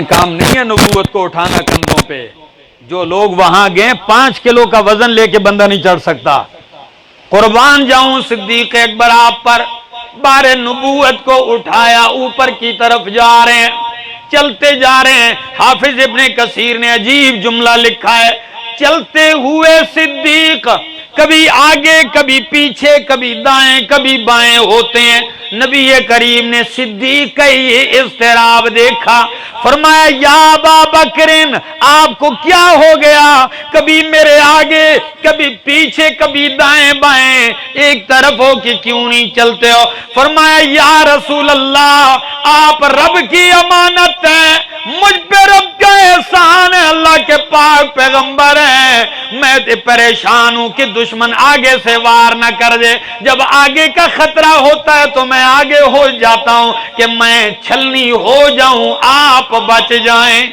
کام نہیں ہے نبوت کو اٹھانا کندھوں پہ. جو لوگ وہاں گئے 5 کلو کا وزن لے کے بندہ نہیں چڑھ سکتا. قربان جاؤں صدیق اکبر آپ پر. بار نبوت کو اٹھایا, اوپر کی طرف جا رہے ہیں, چلتے جا رہے ہیں. حافظ ابن کثیر نے عجیب جملہ لکھا ہے, چلتے ہوئے صدیق کبھی آگے کبھی پیچھے کبھی دائیں کبھی بائیں ہوتے ہیں. نبی کریم نے صدیق کا یہ اضطراب دیکھا, فرمایا یا ابا بکرن آپ کو کیا ہو گیا, کبھی میرے آگے کبھی پیچھے کبھی دائیں بائیں ایک طرف ہو کہ کیوں نہیں چلتے ہو. فرمایا یا رسول اللہ آپ رب کی امانت ہیں, مجھ پہ رب کا احسان ہے, اللہ کے پاک پیغمبر ہیں, میں پریشان ہوں کہ دشمن آگے سے وار نہ کر دے. جب آگے کا خطرہ ہوتا ہے تو میں آگے ہو جاتا ہوں کہ میں چھلنی ہو جاؤں, آپ بچ جائیں.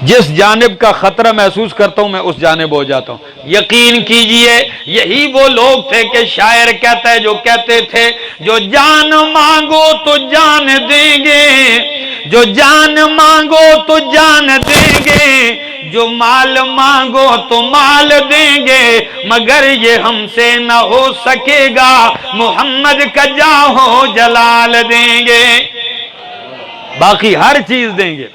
جس جانب کا خطرہ محسوس کرتا ہوں میں اس جانب ہو جاتا ہوں. یقین کیجئے یہی وہ لوگ تھے کہ شاعر کہتا ہے جو کہتے تھے جو جان مانگو تو جان دیں گے, جو جان مانگو تو جان دیں گے, جو مال مانگو تو مال دیں گے, مگر یہ ہم سے نہ ہو سکے گا, محمد کا جاہو جلال دیں گے, باقی ہر چیز دیں گے.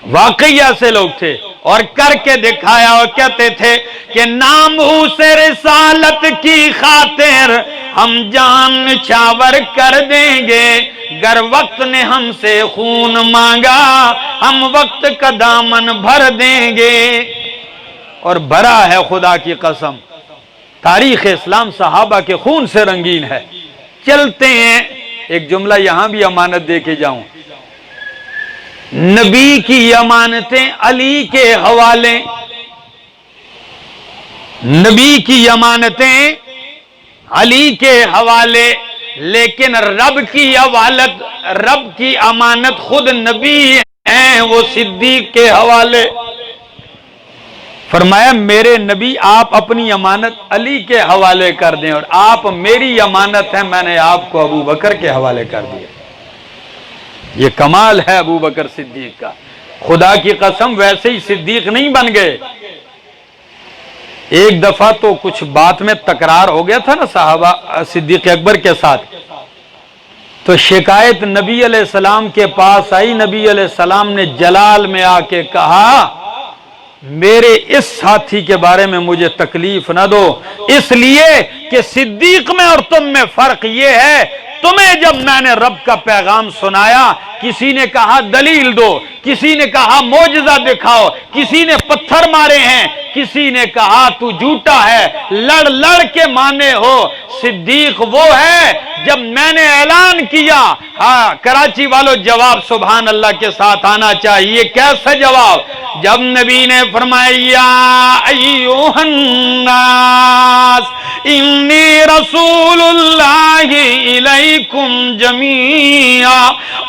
واقعی ایسے لوگ تھے اور کر کے دکھایا, اور کہتے تھے کہ ناموس رسالت کی خاطر ہم جان نچھاور کر دیں گے, گر وقت نے ہم سے خون مانگا ہم وقت کا دامن بھر دیں گے. اور بھرا ہے خدا کی قسم, تاریخ اسلام صحابہ کے خون سے رنگین ہے. چلتے ہیں, ایک جملہ یہاں بھی امانت دے کے جاؤں, نبی کی امانتیں علی کے حوالے, نبی کی امانتیں علی کے حوالے, لیکن رب کی امانت خود نبی ہیں, وہ صدیق کے حوالے. فرمایا میرے نبی آپ اپنی امانت علی کے حوالے کر دیں, اور آپ میری امانت ہیں میں نے آپ کو ابو بکر کے حوالے کر دیا. یہ کمال ہے ابو بکر صدیق کا. خدا کی قسم ویسے ہی صدیق نہیں بن گئے. ایک دفعہ تو کچھ بات میں تکرار ہو گیا تھا نا صحابہ صدیق اکبر کے ساتھ, تو شکایت نبی علیہ السلام کے پاس آئی. نبی علیہ السلام نے جلال میں آ کے کہا میرے اس ساتھی کے بارے میں مجھے تکلیف نہ دو, اس لیے کہ صدیق میں اور تم میں فرق یہ ہے, تمہیں جب میں نے رب کا پیغام سنایا کسی نے کہا دلیل دو, کسی نے کہا معجزہ دکھاؤ, کسی نے پتھر مارے ہیں, کسی نے کہا تو جھوٹا ہے, لڑ لڑ کے مانے ہو. صدیق وہ ہے جب میں نے اعلان کیا, ہاں کراچی والوں جواب سبحان اللہ کے ساتھ آنا چاہیے. کیسا جواب؟ جب نبی نے فرمایا ایھا الناس انی رسول اللہ الیکم جمیعا,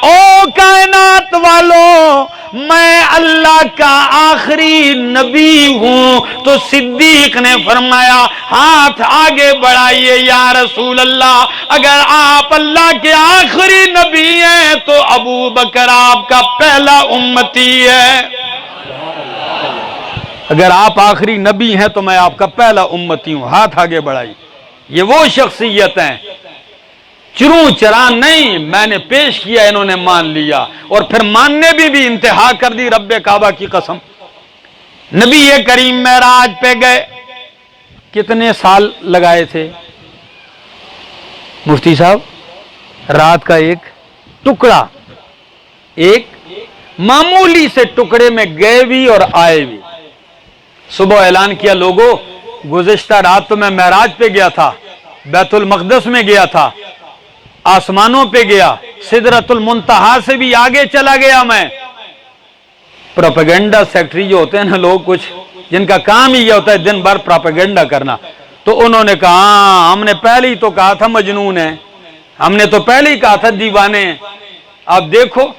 او کائنات والوں میں اللہ کا آخری نبی ہوں. تو صدیق نے فرمایا ہاتھ آگے بڑھائیے یا رسول اللہ, اگر آپ اللہ کے آخری نبی ہیں تو ابو بکر آپ کا پہلا امتی ہے. اگر آپ آخری نبی ہیں تو میں آپ کا پہلا امتی ہوں. ہاتھ آگے بڑھائی. یہ وہ شخصیت ہیں, چروں چران نہیں, میں نے پیش کیا انہوں نے مان لیا, اور پھر ماننے بھی انتہا کر دی. رب کعبہ کی قسم, نبی کریم معراج پہ گئے, کتنے سال لگائے تھے مفتی صاحب؟ رات کا ایک ٹکڑا, ایک معمولی سے ٹکڑے میں گئے بھی اور آئے بھی. صبح اعلان کیا لوگوں گزشتہ رات تو میں معراج پہ گیا تھا, بیت المقدس میں گیا تھا, آسمانوں پہ گیا, سدرۃ المنتہا سے بھی آگے چلا گیا میں. پروپیگنڈا سیکٹری جو ہوتے ہیں نا لوگ, کچھ جن کا کام ہی یہ ہوتا ہے دن بھر پروپیگنڈا کرنا, تو انہوں نے کہا ہاں ہم نے پہلے ہی تو کہا تھا مجنون ہے, ہم نے تو پہلے ہی کہا تھا دیوانے ہیں. اب دیکھو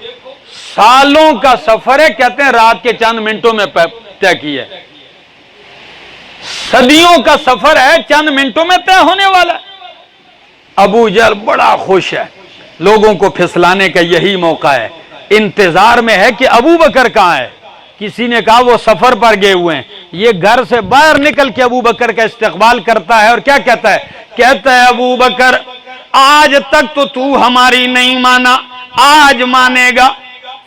سالوں کا سفر ہے, کہتے ہیں رات کے چند منٹوں میں طے کیا ہے. صدیوں کا سفر ہے, چند منٹوں میں طے ہونے والا. ابو جہل بڑا خوش ہے, لوگوں کو پھسلانے کا یہی موقع ہے. انتظار میں ہے کہ ابو بکر کہاں ہے. کسی نے کہا وہ سفر پر گئے ہوئے ہیں. یہ گھر سے باہر نکل کے ابو بکر کا استقبال کرتا ہے اور کیا کہتا ہے؟ کہتا ہے ابو بکر آج تک تو ہماری نہیں مانا، آج مانے گا.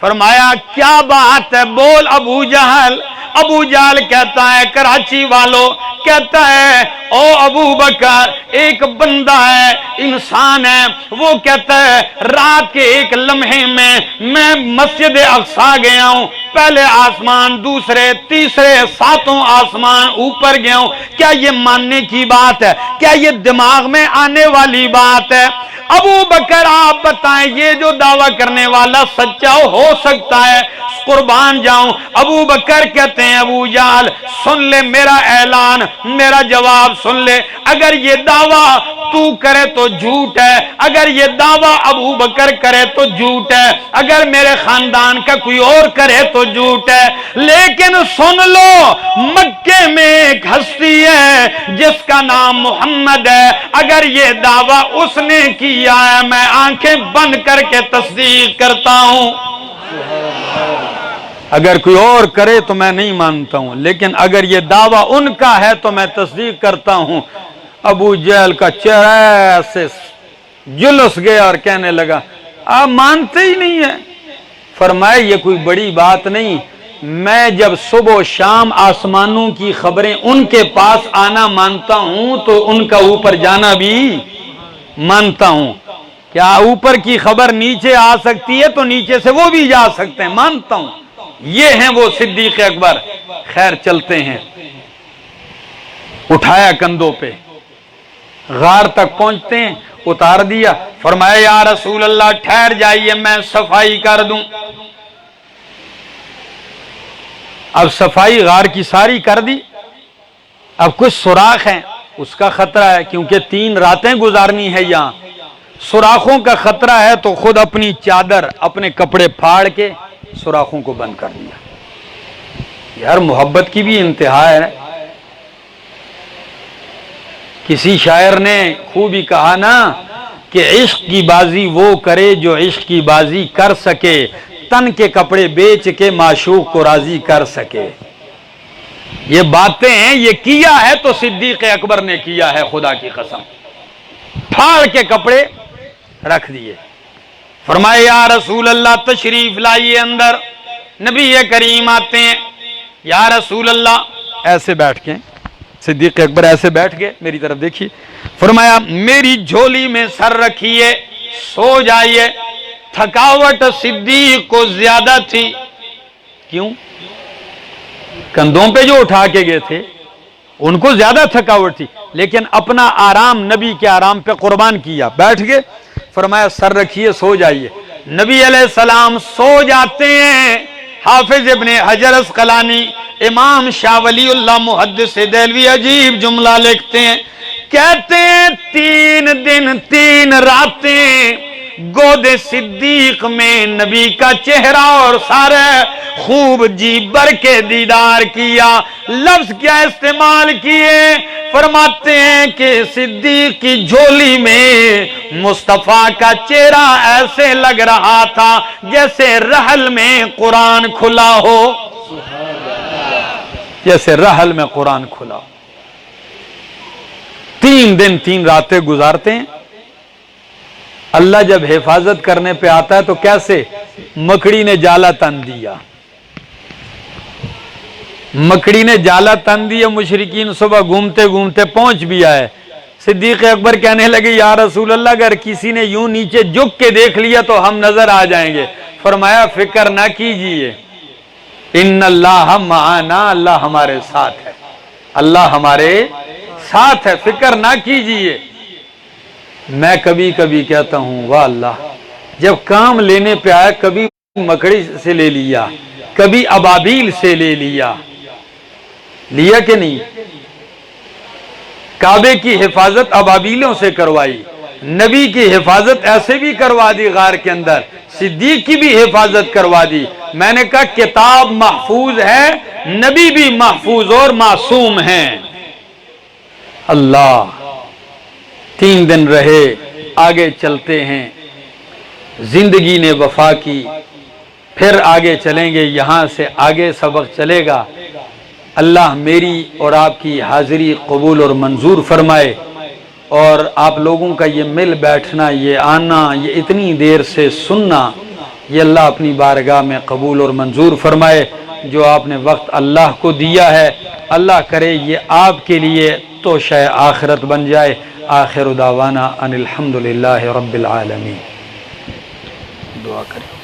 فرمایا کیا بات ہے، بول ابو جہل. ابو جہل کہتا ہے کراچی والو، کہتا ہے او ابو بکر ایک بندہ ہے، انسان ہے، وہ کہتا ہے رات کے ایک لمحے میں مسجد اقصی گیا ہوں، پہلے آسمان، دوسرے، تیسرے، ساتوں آسمان اوپر گیا ہوں. کیا یہ ماننے کی بات ہے؟ کیا یہ دماغ میں آنے والی بات ہے؟ ابو بکر آپ بتائیں یہ جو دعویٰ کرنے والا سچا ہو سکتا ہے؟ قربان جاؤں. ابو بکر کہتے ہیں ابو جہل سن لے میرا اعلان، میرا جواب سن لے. اگر یہ دعویٰ تو کرے تو جھوٹ ہے، اگر یہ دعویٰ ابو بکر کرے تو جھوٹ ہے، اگر میرے خاندان کا کوئی اور کرے تو جھوٹ ہے. لیکن سن لو مکے میں ایک ہستی ہے جس کا نام محمد ہے، اگر یہ دعویٰ اس نے کیا ہے میں آنکھیں بند کر کے تصدیق کرتا ہوں. اگر کوئی اور کرے تو میں نہیں مانتا ہوں، لیکن اگر یہ دعویٰ ان کا ہے تو میں تصدیق کرتا ہوں. ابو جہل کا چہرہ سے جلس گیا اور کہنے لگا آپ مانتے ہی نہیں ہیں. فرمایا یہ کوئی بڑی بات نہیں، میں جب صبح و شام آسمانوں کی خبریں ان کے پاس آنا مانتا ہوں تو ان کا اوپر جانا بھی مانتا ہوں. کیا اوپر کی خبر نیچے آ سکتی ہے تو نیچے سے وہ بھی جا سکتے ہیں، مانتا ہوں. یہ ہیں وہ صدیق اکبر. خیر چلتے ہیں. اٹھایا کندھوں پہ، غار تک پہنچتے ہیں، اتار دیا. فرمایا یا رسول اللہ ٹھہر جائیے میں صفائی کر دوں. اب صفائی غار کی ساری کر دی. اب کچھ سوراخ ہیں اس کا خطرہ ہے کیونکہ 3 راتیں گزارنی ہے یہاں. سوراخوں کا خطرہ ہے تو خود اپنی چادر اپنے کپڑے پھاڑ کے سوراخوں کو بند کر دیا. یار محبت کی بھی انتہا ہے. کسی شاعر نے خوب ہی کہا نا کہ عشق کی بازی وہ کرے جو عشق کی بازی کر سکے، تن کے کپڑے بیچ کے معشوق کو راضی کر سکے. یہ باتیں ہیں، یہ کیا ہے تو صدیق اکبر نے کیا ہے، خدا کی قسم. پھاڑ کے کپڑے رکھ دیے. فرمایا یا رسول اللہ تشریف لائیے اندر. نبی کریم آتے ہیں. یا رسول اللہ ایسے بیٹھ کے، صدیق اکبر ایسے بیٹھ گئے، میری طرف دیکھیے. فرمایا میری جھولی میں سر رکھیے، سو جائیے. تھکاوٹ صدیق کو زیادہ تھی. کیوں؟ کندھوں پہ جو اٹھا کے گئے تھے ان کو زیادہ تھکاوٹ تھی، لیکن اپنا آرام نبی کے آرام پہ قربان کیا. بیٹھ گئے. فرمایا سر رکھیے، سو جائیے. نبی علیہ السلام سو جاتے ہیں. حافظ ابن حجر اسقلانی، امام شاہ ولی اللہ محدث دہلوی عجیب جملہ لکھتے ہیں. کہتے ہیں 3 دن 3 راتیں گود صدیق میں نبی کا چہرہ اور سارے خوب جی بر کے دیدار کیا. لفظ کیا استعمال کیے؟ فرماتے ہیں کہ صدیق کی جھولی میں مصطفیٰ کا چہرہ ایسے لگ رہا تھا جیسے رحل میں قرآن کھلا ہو. جیسے رحل میں قرآن کھلا ہو. 3 دن 3 راتیں گزارتے ہیں. اللہ جب حفاظت کرنے پہ آتا ہے تو کیسے؟ مکڑی نے جالا تن دیا. مکڑی نے جالا تن دیا. مشرکین صبح گھومتے گھومتے پہنچ بھی آئے. صدیق اکبر کہنے لگے یا رسول اللہ اگر کسی نے یوں نیچے جھک کے دیکھ لیا تو ہم نظر آ جائیں گے. فرمایا فکر نہ کیجئے، ان اللہ معنا، اللہ ہمارے ساتھ ہے، اللہ ہمارے ساتھ ہے، فکر نہ کیجئے. میں کبھی کبھی کہتا ہوں واہ اللہ، جب کام لینے پہ آیا کبھی مکڑی سے لے لیا، کبھی ابابیل سے لے لیا کہ نہیں؟ کعبے کی حفاظت ابابیلوں سے کروائی، نبی کی حفاظت ایسے بھی کروا دی غار کے اندر، صدیق کی بھی حفاظت کروا دی. میں نے کہا کتاب محفوظ ہے، نبی بھی محفوظ اور معصوم ہیں. اللہ 3 دن رہے. آگے چلتے ہیں. زندگی نے وفا کی، پھر آگے چلیں گے، یہاں سے آگے سبق چلے گا۔ اللہ میری اور آپ کی حاضری قبول اور منظور فرمائے، اور آپ لوگوں کا یہ مل بیٹھنا، یہ آنا، یہ اتنی دیر سے سننا، یہ اللہ اپنی بارگاہ میں قبول اور منظور فرمائے۔ جو آپ نے وقت اللہ کو دیا ہے، اللہ کرے یہ آپ کے لیے توشہ آخرت بن جائے۔ آخر دعوانا ان الحمد للہ رب العالمین۔ دعا کریں۔